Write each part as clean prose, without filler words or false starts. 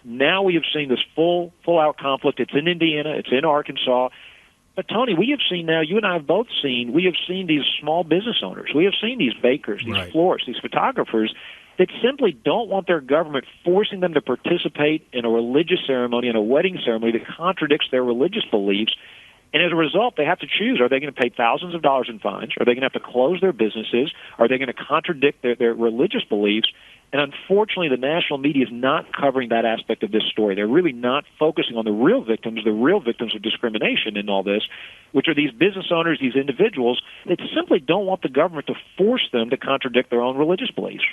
Now we have seen this full-out conflict. It's in Indiana. It's in Arkansas. But, Tony, we have seen now, you and I have both seen, we have seen these small business owners. We have seen these bakers, these florists, these photographers that simply don't want their government forcing them to participate in a religious ceremony, in a wedding ceremony that contradicts their religious beliefs. And as a result, they have to choose. Are they going to pay thousands of dollars in fines? Are they going to have to close their businesses? Are they going to contradict their religious beliefs? And unfortunately, the national media is not covering that aspect of this story. They're really not focusing on the real victims of discrimination in all this, which are these business owners, these individuals that simply don't want the government to force them to contradict their own religious beliefs.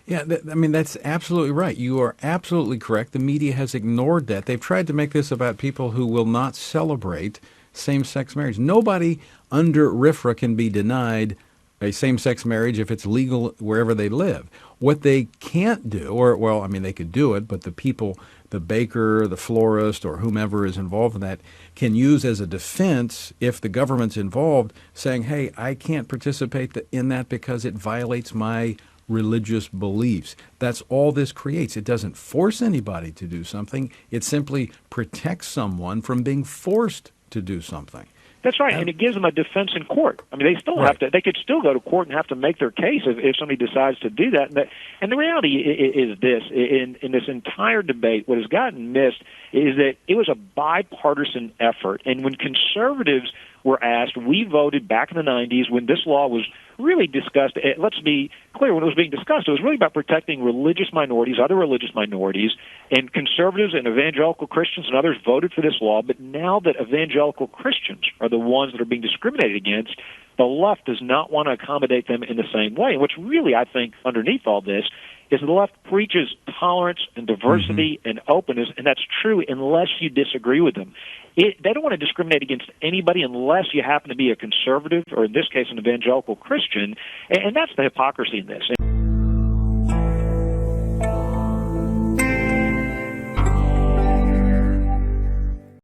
Yeah, that's absolutely right. You are absolutely correct. The media has ignored that. They've tried to make this about people who will not celebrate same-sex marriage. Nobody under RFRA can be denied a same-sex marriage if it's legal wherever they live. What they can't do, they could do it, but the people, the baker, the florist, or whomever is involved in that, can use as a defense if the government's involved, saying, hey, I can't participate in that because it violates my religious beliefs. That's all this creates. It doesn't force anybody to do something. It simply protects someone from being forced to do something. That's right, and it gives them a defense in court. I mean, they still have to. They could still go to court and have to make their case if somebody decides to do that. And the reality is this: in this entire debate, what has gotten missed is that it was a bipartisan effort. And when conservatives were asked, we voted back in the 90s when this law was really discussed. Let's be clear, when it was being discussed, it was really about protecting religious minorities, other religious minorities, and conservatives and evangelical Christians and others voted for this law. But now that evangelical Christians are the ones that are being discriminated against, the left does not want to accommodate them in the same way. And what's really, I think, underneath all this is the left preaches tolerance and diversity and openness, and that's true unless you disagree with them. They don't want to discriminate against anybody unless you happen to be a conservative, or in this case, an evangelical Christian, and that's the hypocrisy in this.